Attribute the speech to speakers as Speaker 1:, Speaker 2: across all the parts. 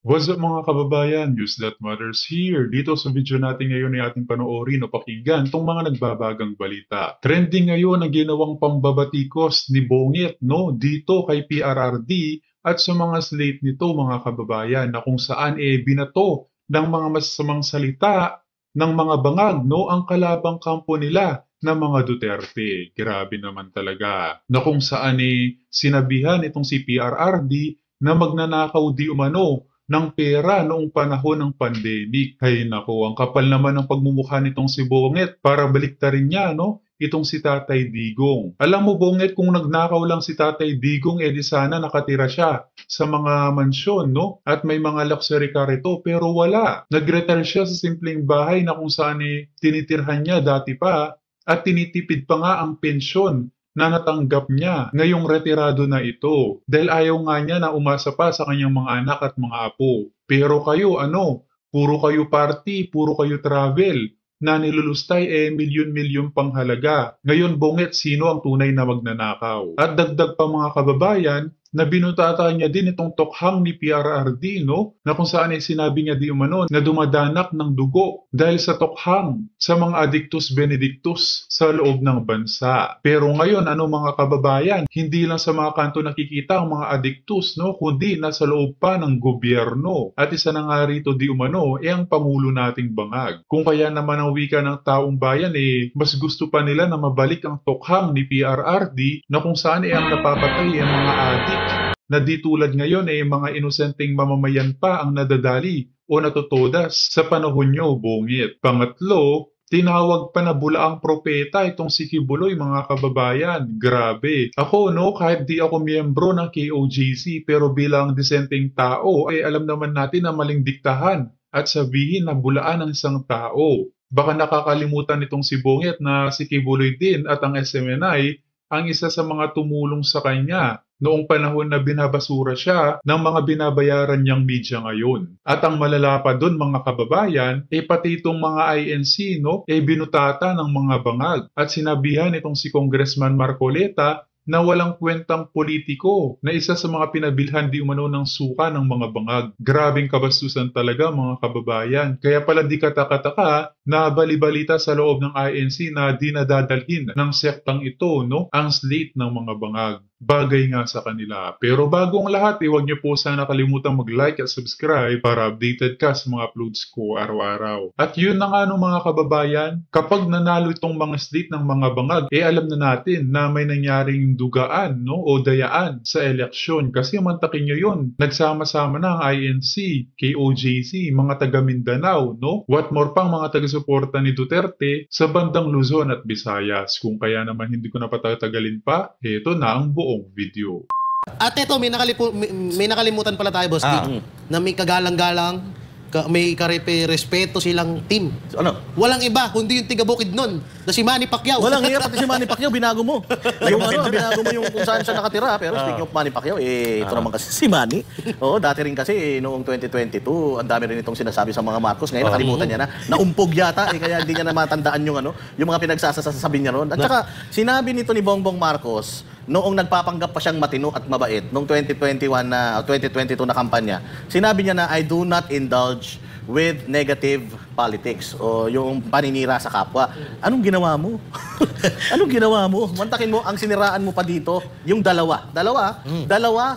Speaker 1: What's up mga kababayan? News That Matters here. Dito sa video natin ngayon ay ating panoorin o pakinggan itong mga nagbabagang balita. Trending ngayon ang ginawang pambabatikos ni Bongit dito kay PRRD at sa mga slate nito mga kababayan na kung saan binato ng mga masasamang salita ng mga bangag ang kalabang kampo nila na mga Duterte. Grabe naman talaga. Na kung saan sinabihan itong si PRRD na magnanakaw di umano ng pera noong panahon ng pandemic. Hay nako, ang kapal naman ng pagmumukha nitong si Bonget para baliktarin niya, itong si Tatay Digong. Alam mo, Bonget, kung nagnakaw lang si Tatay Digong, di sana nakatira siya sa mga mansyon, At may mga luxury car ito, pero wala. Nag-retire siya sa simpleng bahay na kung saan tinitirhan niya dati pa at tinitipid pa nga ang pensyon na natanggap niya ngayong retirado na ito dahil ayaw nga niya na umasa pa sa kanyang mga anak at mga apo. Pero kayo puro kayo party, puro kayo travel, na nilulustay milyon-milyon pang halaga. Ngayon Bonget, sino ang tunay na magnanakaw? At dagdag pa mga kababayan, na binutata niya din itong tokhang ni PRRD, na kung saan sinabi niya di umano na dumadanak ng dugo dahil sa tokhang sa mga addictus benedictus sa loob ng bansa. Pero ngayon, mga kababayan, hindi lang sa mga kanto nakikita ang mga addictus, kundi nasa loob pa ng gobyerno. At isa na nga rito di umano, ang Pangulo nating bangag. Kung kaya naman ang wika ng taong bayan, mas gusto pa nila na mabalik ang tokhang ni PRRD na kung saan ang napapatay ang mga addict na di tulad ngayon mga inosenteng mamamayan pa ang nadadali o natutodas sa panahon nyo, Bongit. Pangatlo, tinawag pa na bulaang propeta itong si Kibuloy mga kababayan. Grabe. Ako kahit di ako miyembro ng KOJC pero bilang disenteng tao alam naman natin na maling diktahan at sabihin na bulaan ng isang tao. Baka nakakalimutan nitong si Bongit na si Kibuloy din at ang SMNI ang isa sa mga tumulong sa kanya noong panahon na binabasura siya ng mga binabayaran niyang media ngayon. At ang malala pa doon mga kababayan, pati itong mga INC, binutata ng mga bangag. At sinabihan itong si Congressman Marcoleta na walang kwentang politiko na isa sa mga pinabilhan di umano ng suka ng mga bangag. Grabing kabastusan talaga mga kababayan. Kaya pala di katakataka na balibalita sa loob ng INC na dinadadalhin ng sektang ito ang slate ng mga bangag. Bagay nga sa kanila. Pero bago ang lahat, huwag niyo po sana kalimutang mag-like at subscribe para updated ka sa mga uploads ko araw-araw. At yun na nga mga kababayan, kapag nanalo itong mga slate ng mga bangag, alam na natin na may nangyaring dugaan o dayaan sa eleksyon. Kasi mantakin nyo yun, nagsama-sama na ang INC, KOJC, mga taga Mindanao, What more pang mga taga-suporta ni Duterte sa bandang Luzon at Visayas. Kung kaya naman hindi ko na patatagalin pa, eto na ang buong video.
Speaker 2: At ito, may nakalimutan pala tayo, Boss Dick, na may kagalang-galang, may respeto silang team.
Speaker 3: Ano?
Speaker 2: Walang iba, kundi yung tiga-bukid nun, na si Manny Pacquiao.
Speaker 3: Walang hirap, pati si Manny Pacquiao, binago mo. Binago mo yung kung saan siya nakatira. Pero speaking of Manny Pacquiao, ito naman kasi si Manny. Oo, dati rin kasi noong 2022, ang dami rin itong sinasabi sa mga Marcos. Ngayon, nakalimutan niya na. Naumpog yata, kaya hindi niya na matandaan yung mga pinagsasasabi niya ron. At saka, sinabi nito ni Bongbong Marcos, noong nagpapanggap pa siyang matino at mabait, noong 2022 na kampanya, sinabi niya na, I do not indulge with negative politics o yung paninira sa kapwa. Anong ginawa mo? Anong ginawa mo? Mantakin mo, ang siniraan mo pa dito, yung dalawa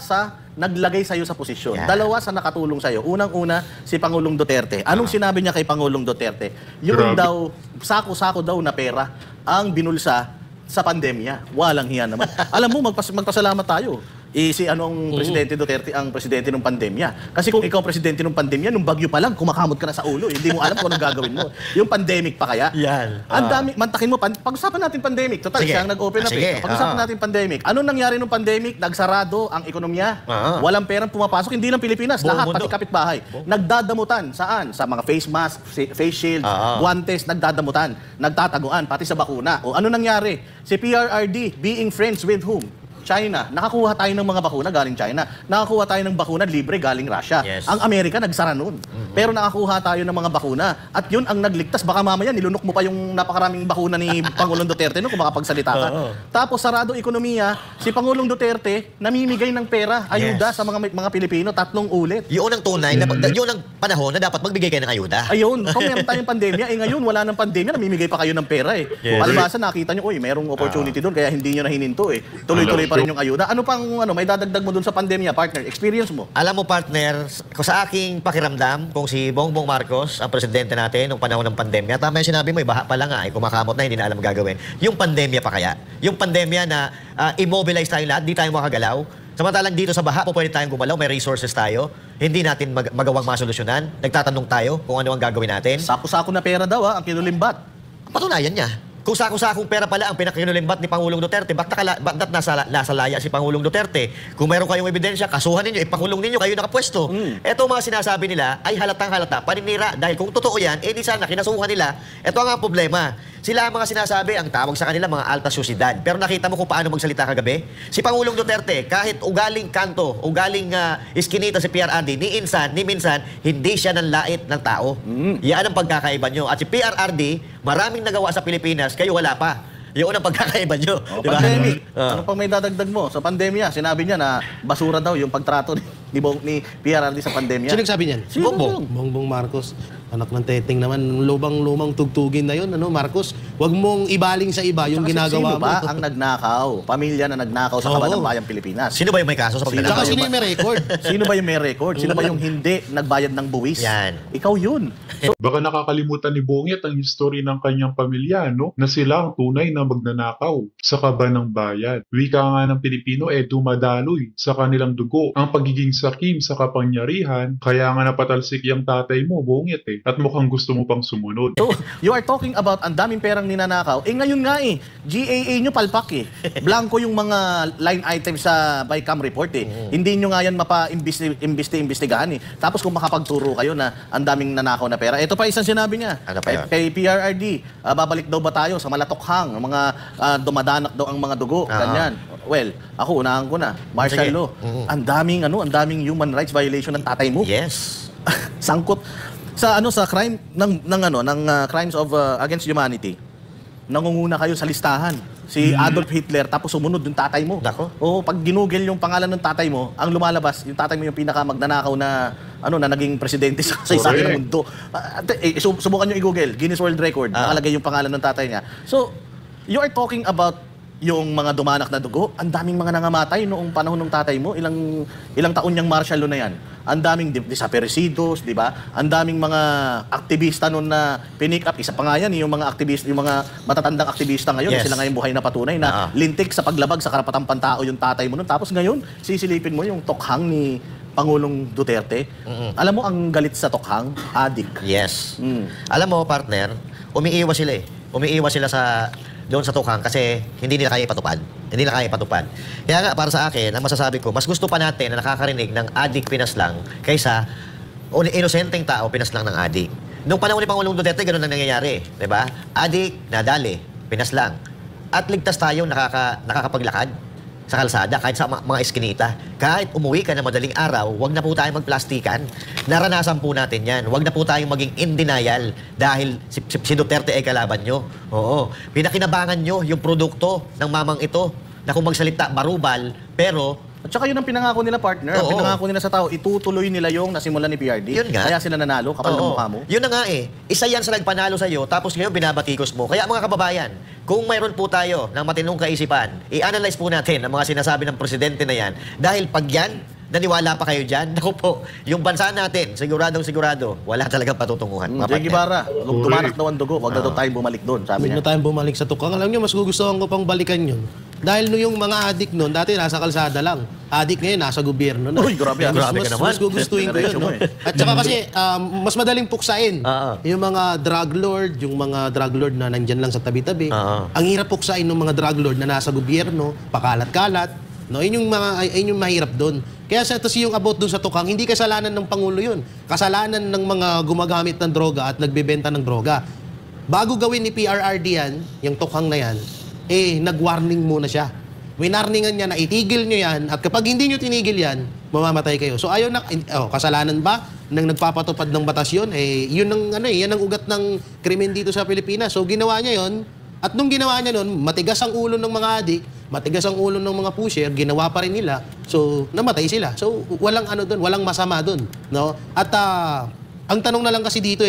Speaker 3: sa naglagay sa'yo sa posisyon. Yeah. Dalawa sa nakatulong sa'yo. Unang-una, si Pangulong Duterte. Anong sinabi niya kay Pangulong Duterte? Yung daw, sako-sako daw na pera ang binulsa sa pandemya. Walang hiya naman. Alam mo, magpasalamat tayo. Si Presidente Duterte ang presidente ng pandemya. Kasi kung ikaw presidente ng pandemya, nung bagyo pa lang, kumakamot ka na sa ulo. Hindi mo alam kung anong gagawin mo. Yung pandemic pa kaya? Yan.
Speaker 2: Ang dami, mantakin mo, pag-usapan natin pandemic. Total, siya ang nag-open up. Pag-usapan natin pandemic. Anong nangyari nung pandemic? Nagsarado ang ekonomiya. Walang perang pumapasok. Hindi lang Pilipinas. Lahat, pati kapitbahay. Nagdadamutan. Saan? Sa mga face mask, face shield, guantes, nagdadamutan. Nagtataguan, pati sa bakuna. O ano nangyari? Si PRRD, being friends with whom? China, nakakuha tayo ng mga bakuna galing China. Nakakuha tayo ng bakuna libre galing Russia.
Speaker 3: Yes.
Speaker 2: Ang Amerika nagsara nun. Pero nakakuha tayo ng mga bakuna at yun ang nagligtas. Baka mamaya nilunok mo pa yung napakaraming bakuna ni Pangulong Duterte no, kung makapagsalita ka. Tapos sarado ekonomiya, si Pangulong Duterte namimigay ng pera, ayuda sa mga Pilipino, 3 ulit.
Speaker 3: Yun ang tunay, yun ang panahon na dapat magbigay kayo ng ayuda.
Speaker 2: Ayun, kung meron tayong pandemya, ngayon wala nang pandemya, namimigay pa kayo ng pera eh.
Speaker 3: Yes.
Speaker 2: Palibasa nakita nyo, merong opportunity doon, kaya hindi nyo na hininto eh. Tuloy-tuloy pa rin yung ayuda. Ano pang may dadagdag mo doon sa pandemya, partner? Experience mo?
Speaker 3: Alam mo, partner, sa aking pakiramdam, kung si Bongbong Marcos, ang presidente natin nung panahon ng pandemya, tama yung sinabi mo, baha pa lang nga, kumakamot na, hindi na alam gagawin. Yung pandemya pa kaya? Yung pandemya na immobilize tayong lahat, di tayo makagalaw. Samantalang dito sa baha, pwede tayong gumalaw, may resources tayo, hindi natin magawang masolusyonan, nagtatanong tayo kung ano ang gagawin natin.
Speaker 2: Sako-sako na pera daw ang kinulimbat.
Speaker 3: Patunayan niya. Kung sako-sakong pera pala ang pinakinulimbat ni Pangulong Duterte, bakit nasa laya si Pangulong Duterte? Kung meron kayong ebidensya, kasuhan ninyo, ipakulong ninyo, kayo nakapwesto. Ito mga sinasabi nila ay halatang-halata, paninira. Dahil kung totoo yan, di sana kinasuhan nila. Ito ang problema. Sila ang mga sinasabi, ang tawag sa kanila, mga alta syusidad. Pero nakita mo kung paano magsalita kagabi? Si Pangulong Duterte, kahit ugaling kanto, ugaling iskinita si PRRD, ni minsan, hindi siya nanlait ng tao. Yan ang pagkakaiba nyo. At si PRRD, maraming nagawa sa Pilipinas, kayo wala pa. Yun ang pagkakaiba nyo. Diba?
Speaker 2: Pandemic. Ano pang may dadagdag mo? Sa pandemya, sinabi niya na basura daw yung pagtrato ni PRRD sa pandemya.
Speaker 4: Sino nagsabi niyan?
Speaker 2: Sino
Speaker 3: Bongbong.
Speaker 2: yun?
Speaker 4: Bongbong Marcos. Anak ng teteng naman, lumang tugtugin na yun, Marcos. Huwag mong ibaling sa iba yung
Speaker 2: Tsaka
Speaker 4: ginagawa
Speaker 2: sino
Speaker 4: mo.
Speaker 2: ba ang nagnakaw? Pamilya na nagnakaw sa kaban ng bayang Pilipinas.
Speaker 3: Sino ba yung may kaso sa
Speaker 4: Tsaka
Speaker 3: pagdanakaw?
Speaker 4: sino yung may record?
Speaker 2: Sino ba yung may record? Sino ba yung hindi nagbayad ng buwis?
Speaker 3: Yan.
Speaker 2: Ikaw yun. So,
Speaker 1: Baka nakakalimutan ni Bongit ang history ng kanyang pamilya, no? Na sila ang tunay na magnanakaw sa kaban ng bayan. Wika nga ng Pilipino, dumadaloy sa kanilang dugo ang pagiging sakim sa kapangyarihan, kaya nga napatalsik yung tatay mo, Bongit At mukhang gusto mo pang sumunod.
Speaker 2: So, you are talking about ang daming perang ninanakaw. Ngayon nga GAA nyo palpak Blanco yung mga line items sa BICAM report Hindi nyo nga yan mapa-imbestigahan Tapos kung makapagturo kayo na ang daming nanakaw na pera. Ito pa isang sinabi niya.
Speaker 3: Ano pa yun?
Speaker 2: Kay PRRD, babalik daw ba tayo sa malatokhang, mga dumadanak daw ang mga dugo, ganyan. Well, ako unahan ko na. Martial
Speaker 3: Sige.
Speaker 2: law. Ang daming human rights violation ng tatay mo.
Speaker 3: Yes.
Speaker 2: Sangkot sa crime ng crimes of against humanity. Nangunguna kayo sa listahan. Si Adolf Hitler tapos sumunod yung tatay mo.
Speaker 3: Nako.
Speaker 2: Oo, pag ginugel yung pangalan ng tatay mo, ang lumalabas, yung tatay mo yung pinakamagnanakaw na na naging presidente sa isang ng mundo. Subukan niyo i-google, Guinness World Record, nakalagay yung pangalan ng tatay niya. So, you are talking about yung mga dumanak na dugo, ang daming mga nangamatay noong panahon ng tatay mo, ilang taon niyang martial law na yan. Ang daming desaparecidos, di ba? Ang daming mga aktivista noon na pinick up. Isa pa nga yan, yung mga aktivista, yung mga matatandang aktivista ngayon,
Speaker 3: Yes.
Speaker 2: sila ngayon buhay na patunay na lintik sa paglabag sa karapatang pantao yung tatay mo noon. Tapos ngayon, sisilipin mo yung tokhang ni Pangulong Duterte. Alam mo ang galit sa tokhang? Adik.
Speaker 3: Yes. Alam mo, partner, umiiwas sila Umiiwas sila doon sa tukhang kasi hindi nila kaya ipatupad. Hindi nila kaya ipatupad. Kaya nga, para sa akin, ang masasabi ko, mas gusto pa natin na nakakarinig ng adik pinaslang kaysa inosenteng tao pinaslang ng adik. Nung panahon ni Pangulong Duterte, ganun ang nangyayari. Diba? Adik, nadali, pinaslang. At ligtas tayong nakakapaglakad sa kalsada, kahit sa mga eskinita. Kahit umuwi ka na madaling araw, wag na po tayong magplastikan. Naranasan po natin yan. Wag na po tayong maging in denial dahil si Duterte ay kalaban nyo. Oo. Pinakinabangan nyo yung produkto ng mamang ito na kung magsalita, marubal, pero
Speaker 2: At saka yun ang pinangako nila, partner.
Speaker 3: Oo.
Speaker 2: Pinangako nila sa tao, itutuloy nila yung nasimulan ni PRD.
Speaker 3: Yun nga.
Speaker 2: Kaya sila nanalo, kapal ng mukha mo.
Speaker 3: Yun na nga Isa yan sa nagpanalo sa'yo, tapos ngayon binabatikos mo. Kaya mga kababayan, kung mayroon po tayo ng matinong kaisipan, i-analyze po natin ang mga sinasabi ng presidente na yan. Dahil pag yan, naniwala pa kayo dyan, naku po, yung bansa natin, siguradong sigurado, wala talagang patutunguhan.
Speaker 2: Jay Guevara, dumanak daw ang dugo, wag na daw tayong bumalik doon, sabi
Speaker 4: Huwag
Speaker 2: niya.
Speaker 4: na tayong bumalik sa tukang. Alam nyo, mas gugustuhan ko pang balikan yun. Dahil yung mga adik noon, dati nasa kalsada lang. Adik ngayon, nasa gobyerno na.
Speaker 2: Uy, grabe,
Speaker 3: grabe ka naman.
Speaker 4: Mas gugustuhin ko yun. No? At saka kasi, mas madaling puksain. Yung mga drug lord, yung mga drug lord na nandyan lang sa tabi-tabi. Ang hirap puksain ng mga drug lord na nasa gobyerno, pakalat-kalat. No, yun yung mahirap doon. Kaya sa yung about doon sa tukang, hindi kasalanan ng Pangulo yun. Kasalanan ng mga gumagamit ng droga at nagbebenta ng droga. Bago gawin ni PRRD yan, yung tukang na yan, nag-warning muna siya. winarningan niya na itigil nyo yan at kapag hindi nyo tinigil yan, mamamatay kayo. So ayaw na, kasalanan ba nang nagpapatupad ng batas yun? Yun ang, yan ang ugat ng krimen dito sa Pilipinas. So ginawa niya yun, at nung ginawa niya nun, matigas ang ulo ng mga adik, matigas ang ulo ng mga pusher, ginawa pa rin nila, so namatay sila. So walang walang masama doon, no? At ang tanong na lang kasi dito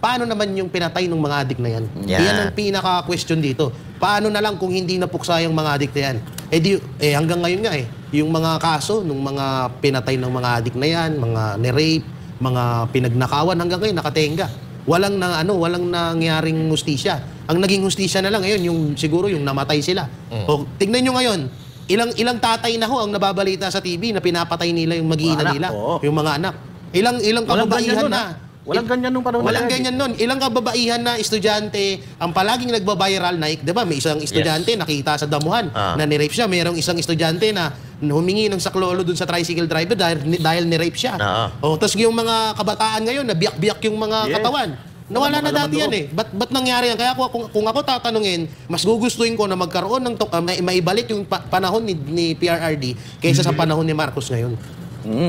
Speaker 4: paano naman yung pinatay ng mga adik na yan? Yan ang pinaka-question dito. Paano na lang kung hindi napuksa yung mga adik na yan? Hanggang ngayon nga yung mga kaso ng mga pinatay ng mga adik na yan, mga ni-rape, mga pinagnakawan, hanggang ngayon nakatenga. Walang nangyaring hustisya. Ang naging hustisya na lang ngayon, siguro yung namatay sila. O, tignan nyo ngayon, ilang tatay na ang nababalita sa TV na pinapatay nila yung mag-iina nila, yung mga anak. Ilang kababaihan na.
Speaker 3: Walang ganyan nung panahon.
Speaker 4: Walang ganyan nun. Ilang kababaihan na estudyante ang palaging nagba-viral na, di ba? May isang estudyante nakita sa damuhan na ni-rape siya. Mayroong isang estudyante na humingi ng saklolo dun sa tricycle driver dahil ni-rape siya. Tapos yung mga kabataan ngayon, nabiyak-biyak yung mga katawan. Nawala na dati yan Ba't nangyari yan? Kaya kung ako tatanungin, mas gugustuhin ko na magkaroon ng maibalik yung panahon ni PRRD kaysa sa panahon ni Marcos ngayon.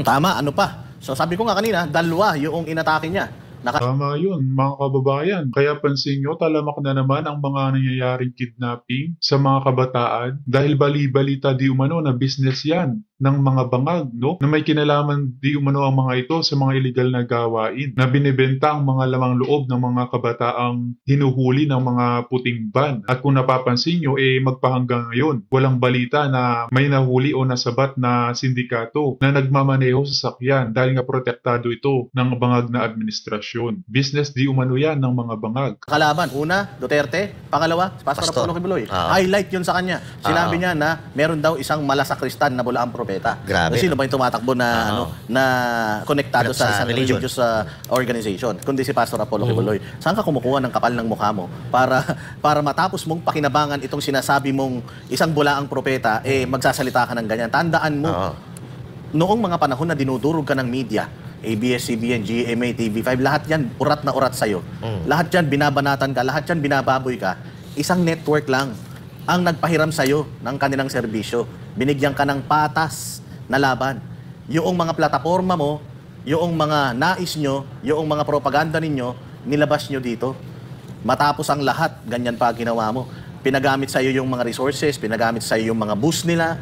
Speaker 2: Tama, ano pa? So sabi ko nga kanina, dalawa yung inatake niya.
Speaker 1: Tama yun, mga kababayan. Kaya pansin nyo, talamak na naman ang mga nangyayaring kidnapping sa mga kabataan dahil bali-balita di umano na business yan ng mga bangag, no? Na may kinalaman di umano ang mga ito sa mga illegal na gawain na binibenta ang mga lamang loob ng mga kabataang hinuhuli ng mga puting ban. At kung napapansin nyo, magpahanggang ngayon, walang balita na may nahuli o nasabat na sindikato na nagmamaneho sa sakyan dahil nga protektado ito ng bangag na administrasyon. Business di umano yan ng mga bangag.
Speaker 2: Kalaban, una, Duterte. Pangalawa, Pastor Apollo Kibuloy. Highlight yun sa kanya. Sinabi niya na meron daw isang malasakristan na bulaang propeta.
Speaker 3: Grabe.
Speaker 2: Sino ba yung tumatakbo na na konektado sa isang religious organization? Kundi si Pastor Apollo Kibuloy. Saan ka kumukuha ng kapal ng mukha mo para matapos mong pakinabangan itong sinasabi mong isang bulaang propeta, magsasalita ka ng ganyan? Tandaan mo, noong mga panahon na dinudurog ka ng media, ABS-CBN, GMA, TV5, lahat yan urat na urat sa'yo. Lahat yan binabanatan ka, lahat yan binababoy ka. Isang network lang ang nagpahiram sa'yo ng kanilang serbisyo. Binigyan ka ng patas na laban. Yung mga plataforma mo, yung mga nais nyo, yung mga propaganda ninyo, nilabas nyo dito. Matapos ang lahat, ganyan pa ginawa mo. Pinagamit sa'yo yung mga resources, pinagamit sa'yo yung mga boost nila,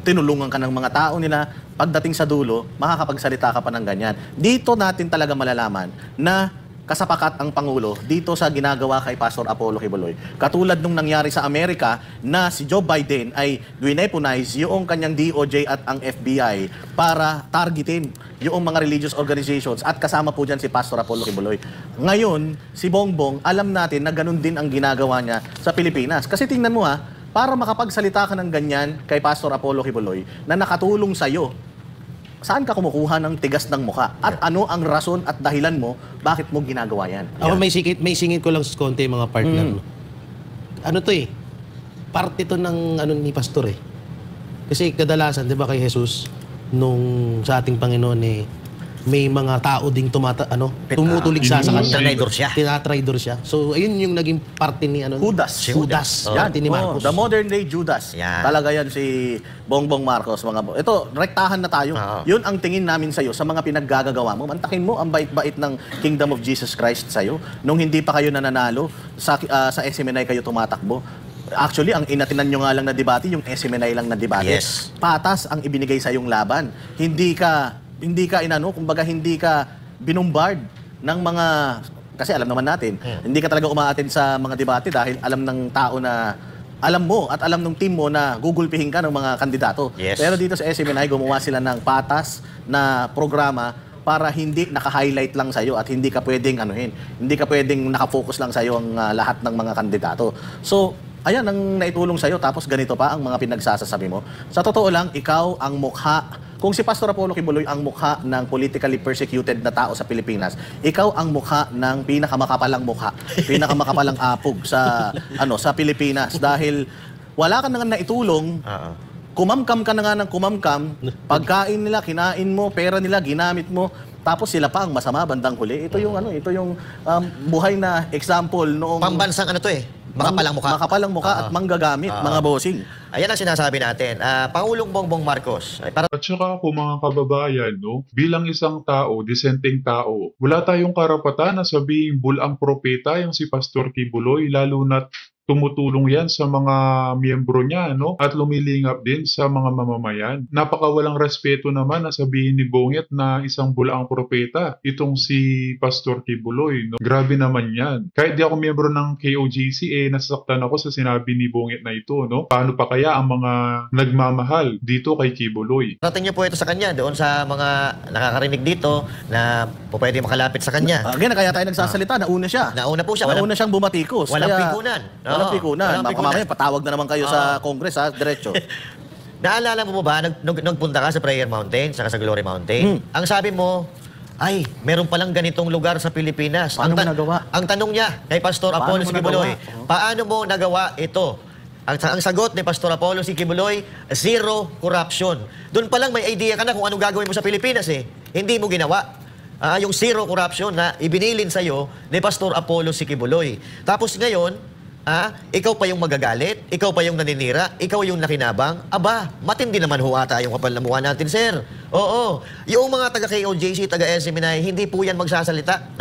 Speaker 2: tinulungan ka ng mga tao nila. Pagdating sa dulo, makakapagsalita ka pa ng ganyan. Dito natin talaga malalaman na kasapakat ang Pangulo dito sa ginagawa kay Pastor Apollo Kibuloy. Katulad nung nangyari sa Amerika na si Joe Biden ay wineponize yung kanyang DOJ at ang FBI para targetin yung mga religious organizations at kasama po dyan si Pastor Apollo Kibuloy. Ngayon, si Bongbong, alam natin na ganun din ang ginagawa niya sa Pilipinas. Kasi tingnan mo para makapagsalita ka ng ganyan kay Pastor Apollo Kibuloy na nakatulong sa'yo, saan ka kumukuha ng tigas ng mukha? At ano ang rason at dahilan mo bakit mo ginagawa yan?
Speaker 4: Ako may singit ko lang sa konti mga partner. Ano to parte to ng ni pastor Kasi kadalasan, di ba kay Jesus, nung sa ating Panginoon may mga tao ding tumutulig sa kanya. Tinatraidor siya. So, ayun yung naging parte ni
Speaker 2: Judas.
Speaker 4: Si Judas.
Speaker 2: Yan,
Speaker 4: ni Marcos.
Speaker 2: The modern day Judas.
Speaker 3: Yan.
Speaker 2: Talaga yan si Bongbong Marcos. Ito, rektahan na tayo. Yun ang tingin namin sa'yo sa mga pinaggagawa mo. Mantakin mo ang bait-bait ng Kingdom of Jesus Christ sa'yo. Nung hindi pa kayo nananalo, sa SMNI kayo tumatakbo. Actually, ang inatinan nyo nga lang na debate, yung SMNI lang na debate.
Speaker 3: Yes.
Speaker 2: Patas ang ibinigay sa yung laban. Hindi ka kumbaga hindi ka binumbard ng mga, kasi alam naman natin, hindi ka talaga umaattend sa mga debate dahil alam ng tao na, alam mo at alam ng team mo na gugulpihin ka ng mga kandidato.
Speaker 3: Yes.
Speaker 2: Pero dito sa SMNI, gumawa sila ng patas na programa para hindi naka-highlight lang sa'yo at hindi ka pwedeng hindi ka pwedeng nakafocus lang sa'yo ang lahat ng mga kandidato. So, ayan ang naitulong sa'yo, tapos ganito pa ang mga pinagsasasabi mo. Sa totoo lang, ikaw ang mukha. Kung si Pastor Apollo Kibuloy ang mukha ng politically persecuted na tao sa Pilipinas, ikaw ang mukha ng pinakamakapalang mukha, pinakamakapalang apog sa Pilipinas dahil wala ka na nga naitulong. Kumamkam ka na nga ng kumamkam, pagkain nila, kinain mo, pera nila, ginamit mo, tapos sila pa ang masama bandang huli. Ito yung buhay na example noong
Speaker 3: Pambansang Makapalang mukha. Makapalang mukha at manggagamit, mga bossing.
Speaker 5: Ayan ang sinasabi natin. Pangulong Bongbong Marcos.
Speaker 1: At saka ako mga kababayan, no, bilang isang tao, disenteng tao, wala tayong karapatan na sabihin bulang propeta yung si Pastor Kibuloy, lalo na tumutulong yan sa mga miyembro niya, no? At lumilingap din sa mga mamamayan. Napakawalang respeto naman na sabihin ni Bonget na isang bulaang propeta itong si Pastor Kibuloy, no? Grabe naman yan. Kahit di ako miyembro ng KOJC, nasasaktan ako sa sinabi ni Bonget na ito, no? Paano pa kaya ang mga nagmamahal dito kay Kibuloy?
Speaker 5: Rating niyo po ito sa kanya, doon sa mga nakakarinig dito na pwede makalapit sa kanya.
Speaker 3: Again, kaya tayo nagsasalita, nauna siya.
Speaker 5: Nauna po siya.
Speaker 3: Nauna siyang bumatikos.
Speaker 5: Walang
Speaker 3: Kaya,
Speaker 5: pikunan.
Speaker 3: Walang pikunan. Mamaya, patawag na naman kayo sa Congress, ha? Diretso.
Speaker 5: Naalala mo ba, nagpunta ka sa Prayer Mountain, saka sa Glory Mountain, ang sabi mo, ay, meron palang ganitong lugar sa Pilipinas.
Speaker 3: Paano mo nagawa?
Speaker 5: Ang tanong niya kay Pastor Apollo Kibuloy, paano mo nagawa ito? Ang sagot ni Pastor Apollo Kibuloy, zero corruption. Doon pa lang may idea ka na kung anong gagawin mo sa Pilipinas eh. Hindi mo ginawa. Yung zero corruption na ibinilin sa'yo ni Pastor Apollo Kibuloy. Tapos ngayon, ikaw pa yung magagalit, ikaw pa yung naninira, ikaw yung nakinabang. Aba, matindi naman ho ata yung kapal na mukha natin, sir. Oo. Yung mga taga-KOJC, taga-SMNI, hindi po yan magsasalita.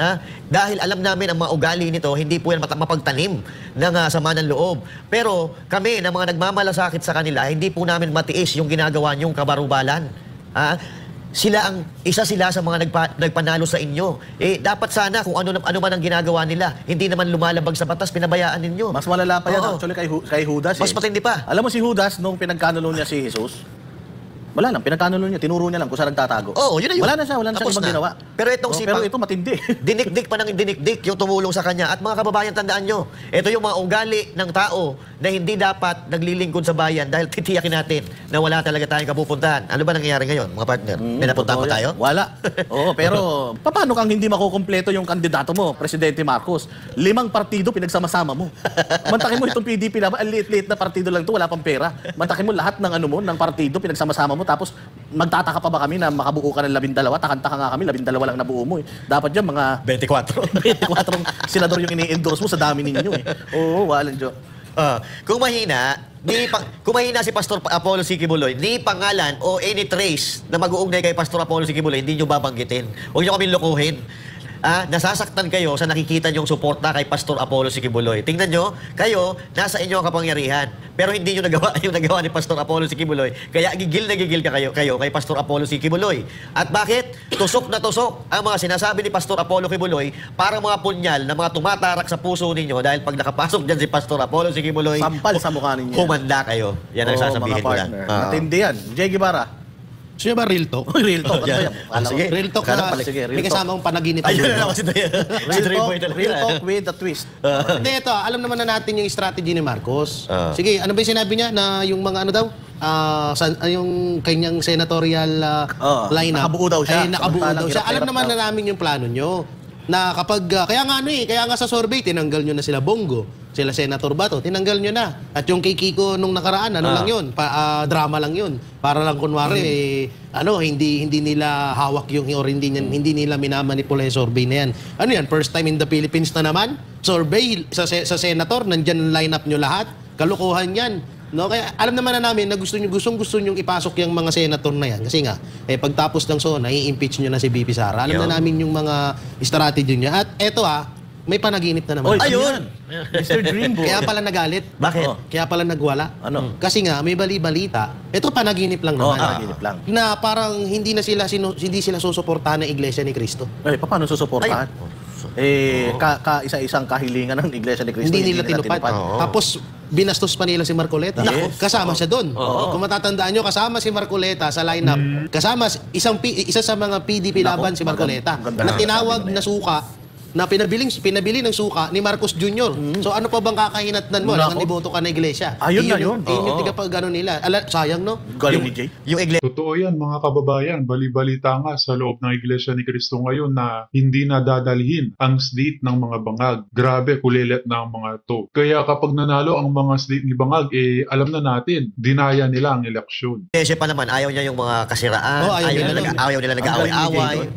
Speaker 5: Dahil alam namin ang mga ugali nito, hindi po yan mapagtanim ng sama ng loob. Pero kami, na mga nagmamalasakit sa kanila, hindi po namin matiis yung ginagawa niyong kabarubalan. Isa sila sa mga nagpanalo sa inyo. Dapat sana kung ano man ang ginagawa nila, hindi naman lumalabag sa batas, pinabayaan ninyo.
Speaker 3: Mas malala pa yan actually kay Judas.
Speaker 5: Mas matindi pa.
Speaker 3: Alam mo si Judas, nung pinagkanulo niya si Jesus, wala lang, pinagkanulo niya, tinuro niya lang kung saan nagtatago.
Speaker 5: Oo, yun na yun.
Speaker 3: Wala na siya ibang ginawa.
Speaker 5: Pero itong
Speaker 3: pero ito matindi.
Speaker 5: Dinikdik pa ng dinikdik yung tumulong sa kanya. At mga kababayan, tandaan nyo, ito yung mga ugali ng tao na hindi dapat naglilingkod sa bayan dahil titiyakin natin na wala talaga tayong kapupuntahan. Ano ba nangyayari ngayon, mga partner? May napunta pa tayo?
Speaker 3: Wala. Oo, pero paano kang hindi makukumpleto yung kandidato mo, Presidente Marcos? 5 partido pinagsama-sama mo. Mantakin mo itong PDP lang, ang liit-liit na partido lang to, wala pang pera. Mantakin mo lahat ng ng partido pinagsama-sama mo, tapos magtataka pa ba kami na makabuo ka ng 12? Takanta ka nga kami, 12 lang nabuo mo eh. Dapat yan mga
Speaker 5: 24.
Speaker 3: 24 senador yung ini-endorse mo sa dami ninyo eh. Oo, walang joke.
Speaker 5: Kung mahina si Pastor Apollo Kibuloy, ni pangalan o any trace na mag-uugnay kay Pastor Apollo Kibuloy, hindi nyo babanggitin. Huwag nyo kami lokohin. Nasasaktan kayo sa nakikita nyong suporta kay Pastor Apollo Kibuloy. Tingnan nyo, kayo, nasa inyo ang kapangyarihan. Pero hindi nyo nagawa yung nagawa ni Pastor Apollo Kibuloy. Kaya gigil na gigil kayo kay Pastor Apollo Kibuloy. At bakit? Tusok na tusok ang mga sinasabi ni Pastor Apollo Kibuloy para mga punyal na mga tumatarak sa puso ninyo dahil pag nakapasok dyan si Pastor Apollo Kibuloy,
Speaker 3: sampal sa mukha ninyo.
Speaker 5: Humanda kayo. Yan ang sasabihin ko lang.
Speaker 3: Matindi yan. Jay Guevara.
Speaker 4: Siya ba real talk?
Speaker 3: Real talk.
Speaker 4: Sige. Real talk na may kasamang panaginip.
Speaker 5: Ayun na naman si
Speaker 3: Real talk with a twist.
Speaker 4: Hindi, ito. Alam naman na natin yung strategy ni Marcos. Sige, ano ba yung sinabi niya na yung mga ano daw? Yung kanyang senatorial lineup.
Speaker 3: Nakabuo daw siya.
Speaker 4: Nakabuo daw siya. Alam naman na namin yung plano nyo. Na kapag, kaya nga sa survey, tinanggal nyo na sila Bongo. Sila Senator Bato, tinanggal nyo na. At yung kay Kiko nung nakaraan, lang yun, drama lang yun. Para lang kunwari, hindi nila hawak yung, or hindi nila minamanipula yung survey na yan. Ano yan, first time in the Philippines na naman? Survey sa Senator, nandyan ang lineup nyo lahat. Kalukuhan yan. No, kaya alam naman na namin na gusto nyo ipasok yung mga senator na yan. Kasi nga, pagtapos ng SONA, i-impeach nyo na si BP Sara. Alam na namin yung mga strategy niya. At eto may panaginip na naman.
Speaker 5: Ayun!
Speaker 3: Mr. Dreamboy.
Speaker 4: Kaya pala nagalit.
Speaker 5: Bakit?
Speaker 4: Kaya pala nagwala.
Speaker 3: Ano?
Speaker 4: Kasi nga, may balita. Ito panaginip lang naman.
Speaker 3: Panaginip lang.
Speaker 4: Na parang hindi sila susuportahan ng Iglesia ni Cristo.
Speaker 3: Paano susuportahan? Isa-isang kahilingan ng Iglesia ni Cristo.
Speaker 4: Hindi nila tinupad. Tapos, binastos pa nila si Marcoleta.
Speaker 3: Yes.
Speaker 4: Kasama siya doon. Kung matatandaan nyo, kasama si Marcoleta sa lineup. Kasama isa sa mga PDP laban si Marcoleta. Na tinawag na suka, na pinabili ng suka ni Marcos Jr. So ano pa bang kakahinatnan mo? Nang iboto ka na iglesia.
Speaker 3: Ayun na yun.
Speaker 4: Yung tigapag gano'n nila. Sayang, no?
Speaker 3: Galing ni Jay.
Speaker 5: Yung iglesia.
Speaker 1: Totoo yan mga kababayan, bali-balita nga sa loob ng Iglesia ni Cristo ngayon na hindi nadadalhin ang slate ng mga bangag. Grabe, kulilit na ang mga to. Kaya kapag nanalo ang mga slate ni bangag, alam na natin, dinaya nila ang eleksyon.
Speaker 5: Iglesia pa naman, ayaw niya yung mga kasiraan, ayaw nila nag-aaway-away.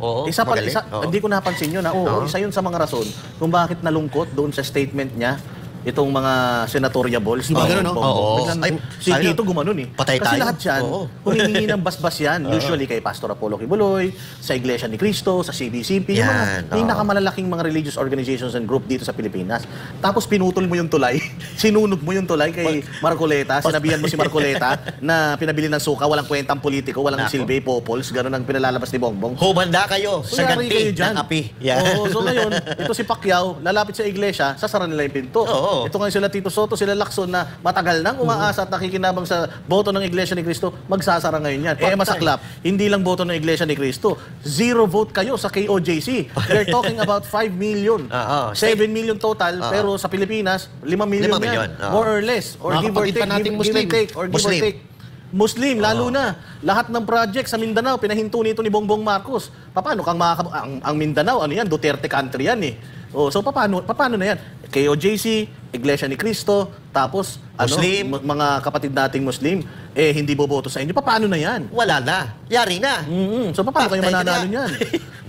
Speaker 3: Hindi ko napansin yun. Isa yun sa mga rason kung bakit nalungkot doon sa statement niya
Speaker 2: itong mga senatorial balls.
Speaker 4: Di ba ganun, no?
Speaker 5: Oo.
Speaker 2: Biglang-
Speaker 5: Ay,
Speaker 2: si
Speaker 5: sayang.
Speaker 2: Tito gumanon eh.
Speaker 5: Patay
Speaker 2: Kasi
Speaker 5: tayo.
Speaker 2: lahat yan,
Speaker 5: Oo.
Speaker 2: humihingi ng basbas yan. Usually kay Pastor Apollo Kibuloy, sa Iglesia ni Cristo, sa CBCP, yung mga
Speaker 5: Yan, oo.
Speaker 2: pinakamalalaking mga religious organizations and group dito sa Pilipinas. Tapos pinutol mo yung tulay, sinunog mo yung tulay kay Marcoleta, sinabihan mo si Marcoleta na pinabili ng suka, walang kwentang politiko, walang
Speaker 5: Nako.
Speaker 2: silbi, populs, ganun ang pinalalabas ni Bongbong.
Speaker 5: Humanda kayo sa
Speaker 2: Kuyari kayo
Speaker 5: ganti
Speaker 2: dyan.
Speaker 5: ng api. Yan.
Speaker 2: Oo, so ngayon, ito si Pacquiao, lalapit sa iglesia, sasara nila yung pinto.
Speaker 5: Oo.
Speaker 2: Ito ngayon sila Tito Soto, sila Lacson na matagal nang umaasa at nakikinabang sa boto ng Iglesia ni Cristo, magsasara ngayon yan. Masaklap, hindi lang boto ng Iglesia ni Cristo. 0 vote kayo sa KOJC. They're talking about 5 million.
Speaker 5: Oo.
Speaker 2: 7 million total, pero sa Pilipinas, 5 million
Speaker 5: 5 million,
Speaker 2: yan.
Speaker 5: oo.
Speaker 2: More or less. Or
Speaker 4: Mga
Speaker 2: give or
Speaker 4: kapatid
Speaker 2: take.
Speaker 4: pa nating
Speaker 2: Give and
Speaker 4: Muslim.
Speaker 2: take. Or give or
Speaker 5: Muslim.
Speaker 2: take. Muslim, lalo na. Lahat ng project sa Mindanao, pinahinto nito ni Bongbong Marcos. Paano kang ang Mindanao, ano yan, Duterte country yan eh. So paano na yan? KOJC, Iglesia ni Cristo, tapos
Speaker 5: Muslim.
Speaker 2: mga kapatid nating Muslim, hindi boboto sa inyo. Paano na yan?
Speaker 5: Wala na. Yari na.
Speaker 2: So paano kayo
Speaker 5: Patay ka
Speaker 2: mananalo
Speaker 5: na.
Speaker 2: niyan?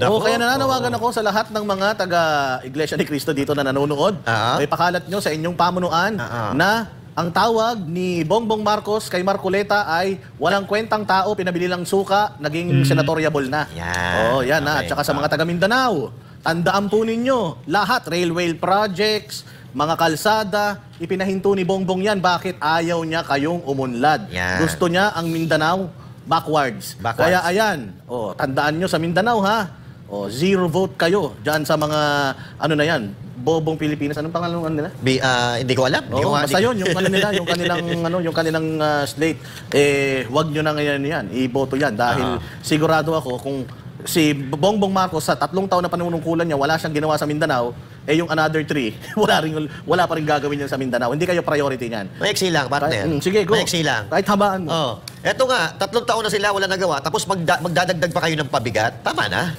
Speaker 5: Nako.
Speaker 2: Kaya nananawagan ako sa lahat ng mga taga Iglesia ni Cristo dito na nanonood. Ay pakalat nyo sa inyong pamunuan na ang tawag ni Bongbong Marcos kay Marcoleta ay walang kwentang tao, pinabili lang suka, naging senatoriable na.
Speaker 5: Yan.
Speaker 2: Yan na. At
Speaker 5: Okay.
Speaker 2: saka sa mga taga Mindanao, tandaan po ninyo, lahat, railway projects, mga kalsada, ipinahinto ni Bongbong yan. Bakit ayaw niya kayong umunlad?
Speaker 5: Yan.
Speaker 2: Gusto niya ang Mindanao backwards. Kaya ayan, tandaan nyo sa Mindanao ha. 0 vote kayo diyan sa mga ano na yan, Bobong Pilipinas. Anong pangalan nila?
Speaker 5: Hindi ko alam. Hindi ko
Speaker 2: Basta yun, yung ano nila, yung kanilang slate. Wag nyo na ngayon yan, iboto yan dahil sigurado ako kung si Bongbong Marcos sa 3 taon na panunungkulan niya, wala siyang ginawa sa Mindanao, yung another 3, wala pa rin gagawin yan sa Mindanao. Hindi kayo priority niyan.
Speaker 5: Maiksi lang, partner.
Speaker 2: Sige, go.
Speaker 5: Maiksi lang.
Speaker 2: Kahit habaan mo.
Speaker 5: Oh. Eto nga, 3 taon na sila wala nagawa, tapos magdadagdag pa kayo ng pabigat. Tama na.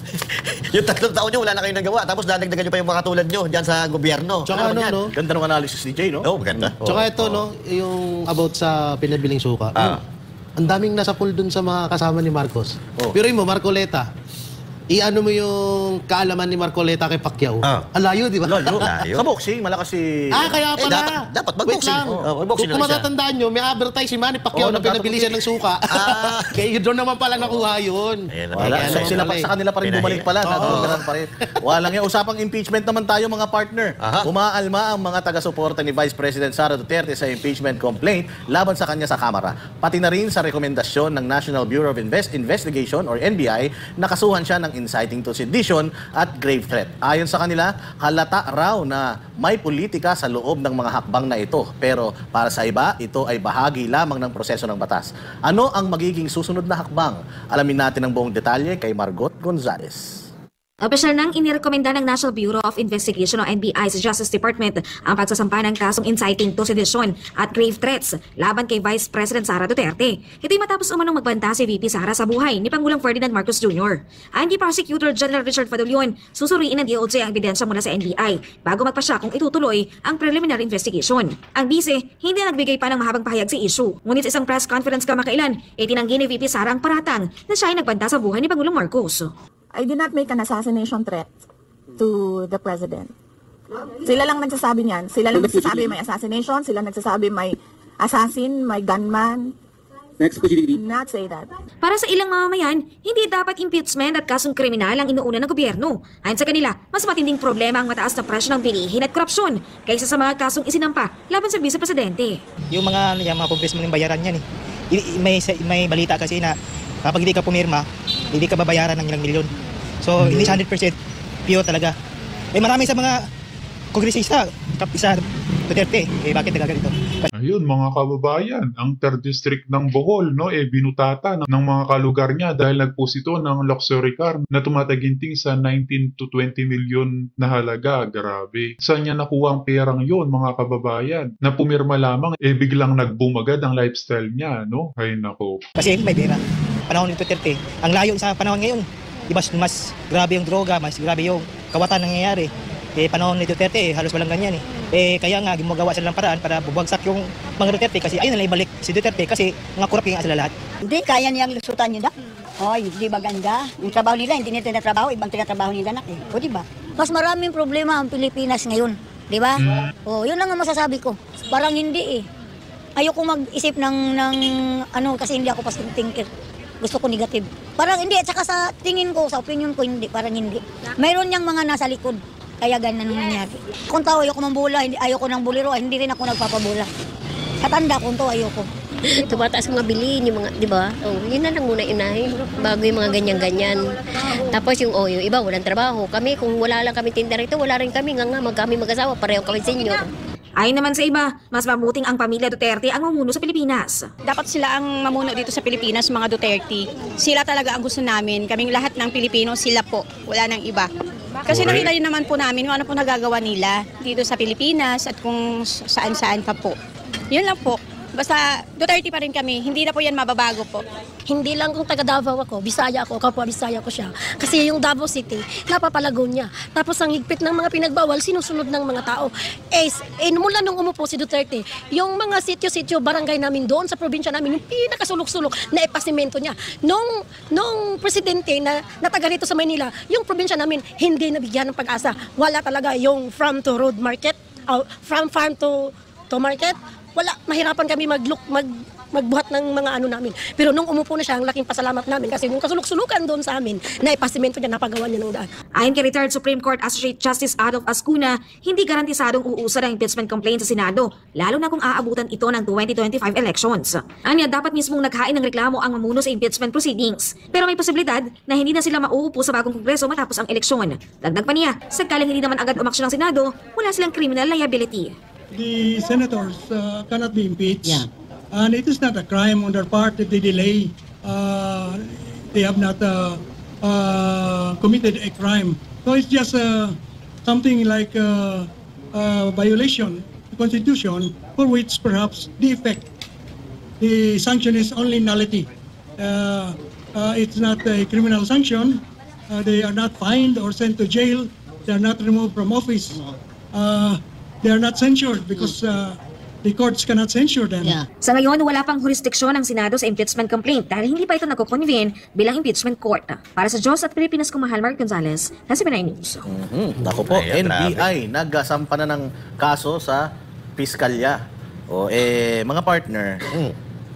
Speaker 5: Yung 3 taon nyo wala na kayo nagawa, tapos dadagdagan nyo pa yung mga katulad nyo dyan sa gobyerno.
Speaker 4: Tsaka
Speaker 5: yan?
Speaker 4: no?
Speaker 2: Ganda ng analysis ni Jay, no?
Speaker 5: Oh, maganda.
Speaker 4: Tsaka ito, no, yung about sa pinabiling suka. Ang daming nasa pool dun sa mga kasama ni Marcos. Pero mo, Marcoleta, i-ano mo yung kaalaman ni Marcoleta kay Pacquiao. Alayo, di ba?
Speaker 5: Layo.
Speaker 2: Sa boxing, malakas si...
Speaker 4: Kaya pala.
Speaker 5: dapat
Speaker 4: Wait
Speaker 5: mag-boxing.
Speaker 4: lang.
Speaker 5: Mag-boxing
Speaker 4: Kung
Speaker 5: na siya.
Speaker 4: matatandaan nyo, may advertise si Manny Pacquiao na pinabili siya ng suka. Kaya yun doon naman pala nakuha yun.
Speaker 5: Ayan,
Speaker 2: Wala,
Speaker 5: ayan,
Speaker 2: sila
Speaker 4: ayan.
Speaker 2: sa kanila pa rin bumalik pala. Nagpapagalan pa rin. Walang yan. Usapang impeachment naman tayo mga partner. Umaalma ang mga taga-suporta ni Vice President Sara Duterte sa impeachment complaint laban sa kanya sa Kamara. Pati na rin sa rekomendasyon ng National Bureau of Investigation or NBI na kasuhan siya ng inciting to sedition at grave threat. Ayon sa kanila, halata raw na may politika sa loob ng mga hakbang na ito. Pero para sa iba, ito ay bahagi lamang ng proseso ng batas. Ano ang magiging susunod na hakbang? Alamin natin ang buong detalye kay Margot Gonzalez.
Speaker 6: Opisyal nang inirekomenda ng National Bureau of Investigation o NBI sa Justice Department ang pagsasampa ng kasong inciting to sedition at grave threats laban kay Vice President Sara Duterte. Ito'y matapos umanong magbanta si VP Sara sa buhay ni Pangulong Ferdinand Marcos Jr. Ayon kay Prosecutor General Richard Fadolion, susuriin ng DOJ ang ebidensya mula sa NBI bago magpasya kung itutuloy ang preliminary investigation. Ang bise, hindi nagbigay pa ng mahabang pahayag sa issue. Ngunit sa isang press conference kamakailan, itinanggi ni VP Sara ang paratang na siya ay nagbanta sa buhay ni Pangulong Marcos.
Speaker 7: I did not make an assassination threat to the president. Sila lang nagsasabi niyan. Sila lang nagsasabi may assassination. Sila nagsasabi may assassin, may gunman.
Speaker 8: Next, could you
Speaker 7: Did not say that.
Speaker 6: Para sa ilang mamamayan, hindi dapat impeachment at kasong kriminal ang inuuna ng gobyerno. Ayon sa kanila, mas matinding problema ang mataas na presyo ng bilihin at korupsyon kaysa sa mga kasong isinampa laban sa Vice Presidente.
Speaker 9: Yung mga congressman yung bayaran yan may balita kasi na kapag hindi ka pumirma, hindi ka babayaran ng ilang milyon. So, hindi 100% pure talaga. Marami sa mga kongresista, kapisa Duterte, bakit nagaganito?
Speaker 1: Ayun mga kababayan, ang 3rd District ng Bohol binutata ng mga kalugar niya dahil nagpost ito ng luxury car na tumataginting sa 19 to 20 million na halaga. Grabe. Saan niya nakuha ang perang yon mga kababayan? Na pumirma lamang, biglang nagboom agad ang lifestyle niya, no? Ay nako.
Speaker 9: Kasi may pera. Panahon ni Duterte, ang layo sa panahon ngayon. Diba, mas grabe yung droga, mas grabe yung kawatan nangyayari. Panahon ni Duterte, halos walang ganyan . Kaya nga, gumagawa sila ng paraan para bubagsak yung mga Duterte kasi ayun na ibalik si Duterte kasi mga kurap nga sila lahat.
Speaker 10: Hindi, kaya niyang lusutan yun, Hoy, di ba ganda? Yung trabaho nila, hindi nila tinatrabaho, ibang tinatrabaho nila, O di ba? Mas maraming problema ang Pilipinas ngayon. Di ba? Oh, yun lang ang masasabi ko. Parang hindi eh. Ayoko mag-isip ng ano kasi hindi ako positive thinker. Gusto ko negative. Parang hindi, at saka sa tingin ko, sa opinion ko, hindi, parang hindi. Mayroon niyang mga nasa likod. Kaya ganun ang nangyari. Kung tao, ayoko mambula, ayoko ng buliro, hindi rin ako nagpapabula. Sa tanda kung to, ayoko.
Speaker 8: Tumataas mga bilihin, yung mga, di ba? Oh, yun na lang muna inahin, bago yung mga ganyan-ganyan. Tapos yung iba, walang trabaho. Kami, kung wala lang kami tinda rito, wala rin kami, kami mag-asawa, pareho kami senior.
Speaker 6: Ayon naman sa iba, mas mabuting ang pamilya Duterte ang mamuno sa Pilipinas.
Speaker 11: Dapat sila ang mamuno dito sa Pilipinas, mga Duterte. Sila talaga ang gusto namin. Kaming lahat ng Pilipino, sila po. Wala nang iba. Kasi nakita din naman po namin kung ano po nagagawa nila dito sa Pilipinas at kung saan-saan pa po. Yun lang po. Basta Duterte pa rin kami, hindi na po yan mababago po.
Speaker 8: Hindi lang kung taga Davao ako, Bisaya ako, kapwa Bisaya ko siya. Kasi yung Davao City, napapalago niya. Tapos ang higpit ng mga pinagbawal, sinusunod ng mga tao. Mula nung umupo si Duterte, yung mga sityo-sityo, barangay namin doon sa probinsya namin, yung pinakasulok-sulok na ipasimento niya. Nung presidente na taga rito sa Maynila, yung probinsya namin hindi nabigyan ng pag-asa. Wala talaga yung farm to road market, from farm to market. Wala, mahirapan kami magbuhat ng mga ano namin. Pero nung umupo na siya, ang laking pasalamat namin kasi yung kasulok-sulukan doon sa amin, na ipasimento niya, napagawa niya ng daan.
Speaker 6: Ayon kay retired Supreme Court Associate Justice Adolf Ascuna, hindi garantisadong uusad ang impeachment complaint sa Senado, lalo na kung aabutan ito ng 2025 elections. Anya, dapat mismong naghain ng reklamo ang mamuno sa impeachment proceedings. Pero may posibilidad na hindi na sila mauupo sa bagong kongreso matapos ang eleksyon. Dagdag pa niya, sakaling hindi naman agad umaksyon ng Senado, wala silang criminal liability.
Speaker 12: The senators cannot be impeached. Yeah. And it is not a crime on their part if they delay. They have not committed a crime. So it's just something like a violation of the Constitution for which perhaps the sanction is only nullity. It's not a criminal sanction. They are not fined or sent to jail. They are not removed from office. They are not censured because the courts cannot censure them.
Speaker 6: Yeah. Sa ngayon, wala pang jurisdiksyon ng Senado sa impeachment complaint dahil hindi pa ito nagko-convene bilang impeachment court. Para sa Diyos at Pilipinas ko, mahal Mark Gonzalez, nasa Pinay News.
Speaker 2: Ako po, NBI, nagsampa na ng kaso sa piskalya. Mga partner,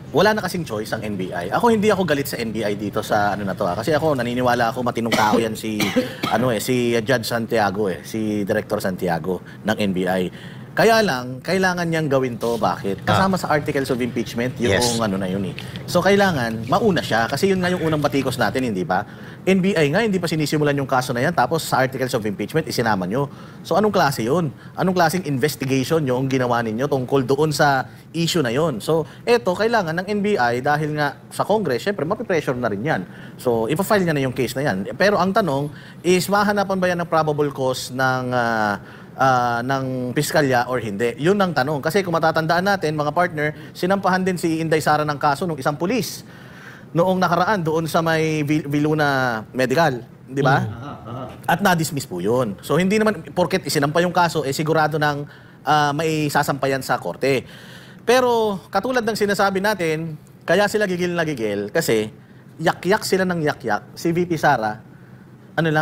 Speaker 2: wala na kasing choice ang NBI. Hindi ako galit sa NBI dito sa ano na to. Kasi ako naniniwala ako matinong tao yan si Judge Santiago si Director Santiago ng NBI. Kaya lang kailangan niyang gawin to. Bakit? Kasama sa articles of impeachment yung ano na yun eh. So kailangan mauna siya kasi yun nga yung unang batikos natin, hindi ba? NBI nga hindi pa sinisimulan yung kaso na yan tapos sa articles of impeachment isinama nyo. So anong klase yun? Anong klaseng investigation yung ginawa ninyo tungkol doon sa issue na yun? So eto kailangan ng NBI dahil nga sa Congress, syempre mapipressure na rin yan. So ipafile niya na yung case na yan. Pero ang tanong is mahanapan ba yan ng probable cause ng piskalya or hindi? Yun ang tanong. Kasi kung matatandaan natin, mga partner, sinampahan din si Inday Sara ng kaso ng isang pulis noong nakaraan doon sa may Viluna Medical, di ba? At na-dismiss po yun. So hindi naman, porket isinampa yung kaso, sigurado ng may sasampayan sa korte. Pero katulad ng sinasabi natin, kaya sila gigil na gigil kasi yak-yak sila ng yak-yak. Si VP Sara,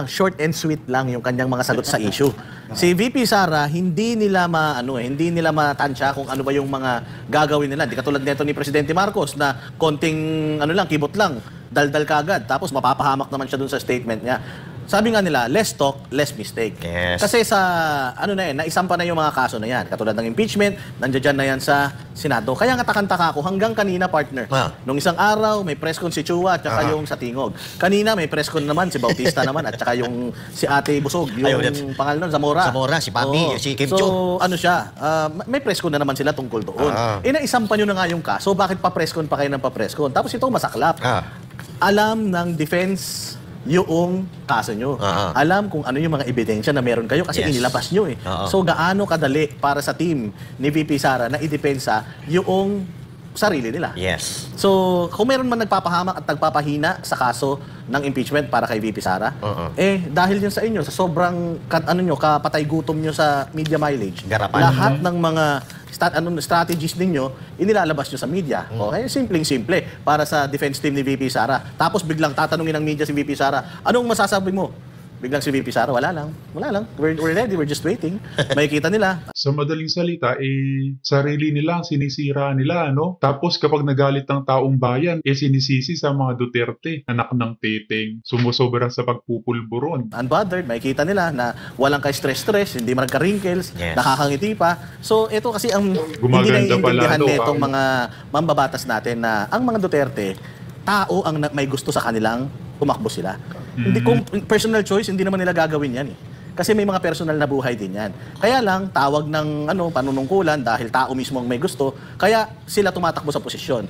Speaker 2: short and sweet lang yung kanyang mga sagot sa issue. Si VP Sara, hindi nila matansya kung ano ba yung mga gagawin nila. Di katulad nito ni Presidente Marcos na konting kibot lang, daldal kagad. Tapos mapapahamak naman siya dun sa statement niya. Sabi nga nila, less talk, less mistake.
Speaker 5: Yes.
Speaker 2: Kasi sa, naisampa na yung mga kaso na yan. Katulad ng impeachment, nandiyan na yan sa Senado. Kaya nga takanta ako hanggang kanina, partner. Nung isang araw, may press con si Chua at saka yung sa Tingog. Kanina, may press con naman si Bautista naman at saka yung si Ate Busog, yung pangalan nun, Zamora.
Speaker 5: Zamora, si Papi, si Kim Cho.
Speaker 2: So, may press con na naman sila tungkol doon. Naisampa nyo na nga yung kaso, bakit pa-press con pa kayo ng pa-press con? Tapos ito, masaklap. Alam ng defense yung kaso nyo. Alam kung ano yung mga ebidensya na meron kayo kasi inilabas nyo eh. So gaano kadali para sa team ni VP Sara na idepensa yung sarili nila.
Speaker 5: Yes.
Speaker 2: So kung meron man nagpapahamak at nagpapahina sa kaso ng impeachment para kay VP Sara, dahil yun sa inyo, sa sobrang kapatay gutom nyo sa media mileage, lahat ng mga strategies ninyo, inilalabas nyo sa media. Okay? Simpleng-simple para sa defense team ni VP Sara. Tapos biglang tatanungin ng media si VP Sara, anong masasabi mo Biglang si VP Sara, wala lang. We're ready, we're just waiting. Makikita nila.
Speaker 1: Sa madaling salita, sarili nila ang sinisira nila, no? Tapos kapag nagalit ang taong bayan, sinisisi sa mga Duterte, anak ng teteng, sumusobra sa pagpupulburon.
Speaker 2: Unbothered, makikita nila na walang ka-stress, hindi man nagka-wrinkles, nakakangiti pa. So, ito kasi ang hindi naiintindihan nitong mga mambabatas natin na ang mga Duterte, tao ang may gusto sa kanilang tumakbo sila. Hindi kung personal choice, hindi naman nila gagawin yan eh. Kasi may mga personal na buhay din yan. Kaya lang, tawag ng panunungkulan dahil tao mismo ang may gusto, kaya sila tumatakbo sa posisyon.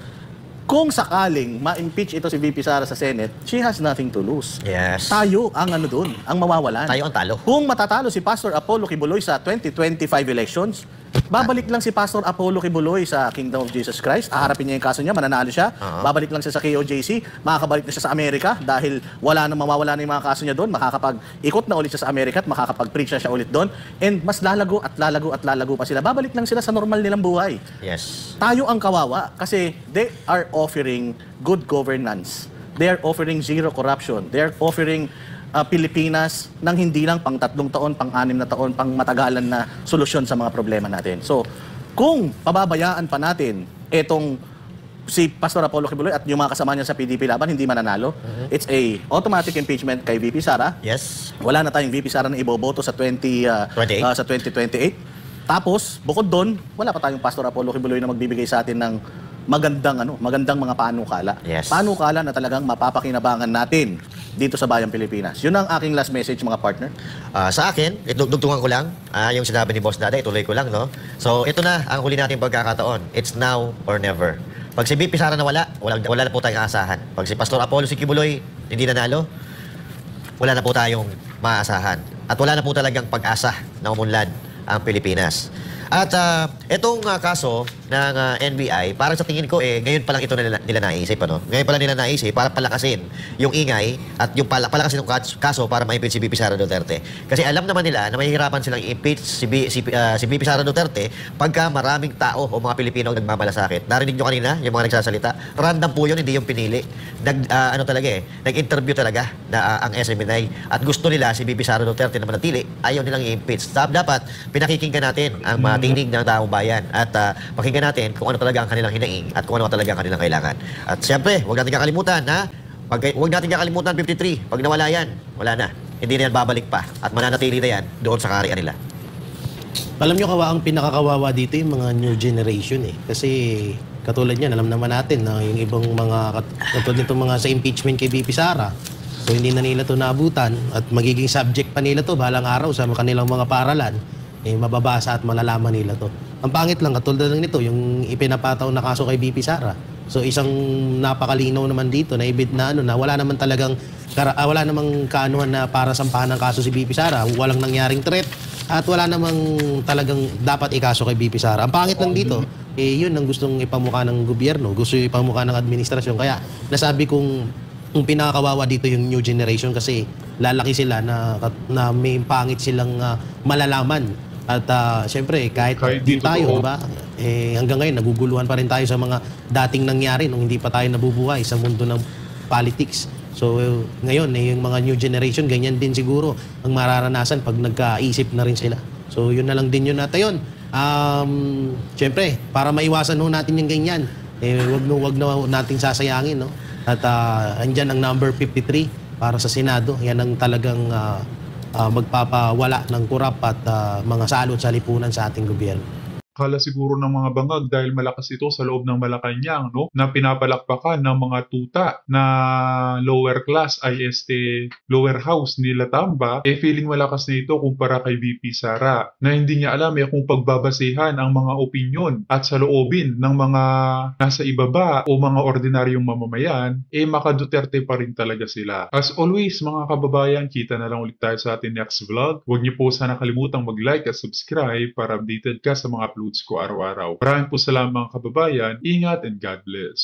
Speaker 2: Kung sakaling ma-impeach ito si VP Sara sa Senate, she has nothing to lose.
Speaker 5: Yes.
Speaker 2: Tayo ang doon, ang mawawalan.
Speaker 5: Tayo ang talo.
Speaker 2: Kung matatalo si Pastor Apollo Kibuloy sa 2025 elections, babalik lang si Pastor Apollo Kibuloy sa Kingdom of Jesus Christ. Aharapin niya yung kaso niya, mananalo siya. Babalik lang siya sa KOJC, makakabalik na siya sa Amerika dahil mawawala na yung mga kaso niya doon. Makakapag-ikot na ulit siya sa Amerika at makakapag-preach na siya ulit doon. And mas lalago at lalago pa sila. Babalik lang sila sa normal nilang buhay.
Speaker 5: Yes.
Speaker 2: Tayo ang kawawa kasi they are offering good governance. They are offering zero corruption. They are offering Pilipinas ng hindi lang pang 3 taon, pang 6 na taon, pang matagalan na solusyon sa mga problema natin. So, kung pababayaan pa natin itong si Pastor Apollo Kibuloy at yung mga kasama niya sa PDP laban, hindi mananalo, it's a automatic impeachment kay VP Sara.
Speaker 5: Yes.
Speaker 2: Wala na tayong VP Sara na iboboto sa 2028. Tapos, bukod doon, wala pa tayong Pastor Apollo Kibuloy na magbibigay sa atin ng magandang mga panukala.
Speaker 5: Yes.
Speaker 2: Panukala na talagang mapapakinabangan natin dito sa Bayang Pilipinas. Yun ang aking last message, mga partner.
Speaker 5: Sa akin, dugtungan ko lang, yung sinabi ni Boss Dada, ituloy ko lang, no? So, ito na ang huli nating pagkakataon. It's now or never. Pag si VP Sara wala na po tayong aasahan. Pag si Pastor Apollo Kibuloy hindi nanalo, wala na po tayong maaasahan. At wala na po talagang pag-asa na umunlad ang Pilipinas. At itong kaso ng NBI, parang sa tingin ko ngayon pa lang ito nila naisip, ano? Ngayon pa lang nila naisip para palakasin yung ingay at yung palakasin ng kaso para ma-impeach si VP Sara Duterte. Kasi alam naman nila na mahihirapan silang i-impeach si VP Sara Duterte pagka maraming tao o mga Pilipino ang nagmamalasakit. Narinig nyo kanina yung mga nagsasalita. Random po yun, hindi yung pinili. Nag-interview talaga na ang SMNI at gusto nila si VP Sara Duterte na manatili, ayaw nilang i-impeach. Dapat pinakikinggan natin ang tinig ng taong bayan at pakinggan natin kung ano talaga ang kanilang hinaing at kung ano talaga ang kanilang kailangan. At siyempre, huwag natin kakalimutan na 53, pag nawala yan, wala na. Hindi na yan babalik pa at mananatili na yan doon sa kaharian nila.
Speaker 4: Alam nyo, ang pinakakawawa dito yung mga new generation eh. Kasi katulad yan, alam naman natin na yung ibang mga katulad nitong mga sa impeachment kay VP Sara, so hindi na nila ito naabutan at magiging subject pa nila to balang araw sa kanilang mga paaralan. Mababasa at malalaman nila to. Ang pangit lang, katulad lang nito, yung ipinapataw na kaso kay VP Sara. So isang napakalinaw naman dito na ibig na na wala naman talagang wala namang kaanuhan na para sampahan ng kaso si VP Sara. Walang nangyaring threat at wala namang talagang dapat ikaso kay VP Sara. Ang pangit lang dito, yun ang gustong ipamukha ng gobyerno, gusto ipamukha ng administrasyon. Kaya nasabi kong ang pinakakawawa dito yung new generation kasi lalaki sila na may pangit silang malalaman. At siyempre, kahit di tayo, diba? Hanggang ngayon, naguguluhan pa rin tayo sa mga dating nangyari nung hindi pa tayo nabubuhay sa mundo ng politics. So, ngayon, yung mga new generation, ganyan din siguro ang mararanasan pag nagkaisip na rin sila. So, yun na lang din yun natin yun. Siyempre, para maiwasan natin yung ganyan, wag na natin sasayangin, no? At andyan ang number 53 para sa Senado. Yan ang talagang magpapawala ng kurap at mga salot sa lipunan sa ating gobyerno.
Speaker 1: Akala siguro ng mga bangag dahil malakas ito sa loob ng Malacanang, no? Na pinapalakpakan ng mga tuta na lower class, lower house ni Latamba, feeling malakas na ito kumpara kay VP Sara na hindi niya alam kung pagbabasehan ang mga opinyon at saloobin ng mga nasa ibaba o mga ordinaryong mamamayan, maka-Duterte pa rin talaga sila. As always, mga kababayan, kita na lang ulit tayo sa ating next vlog. Huwag niyo po sana kalimutang mag-like at subscribe para updated ka sa mga uploads ko araw-araw. Maraming po salamat mga kababayan. Ingat and God bless.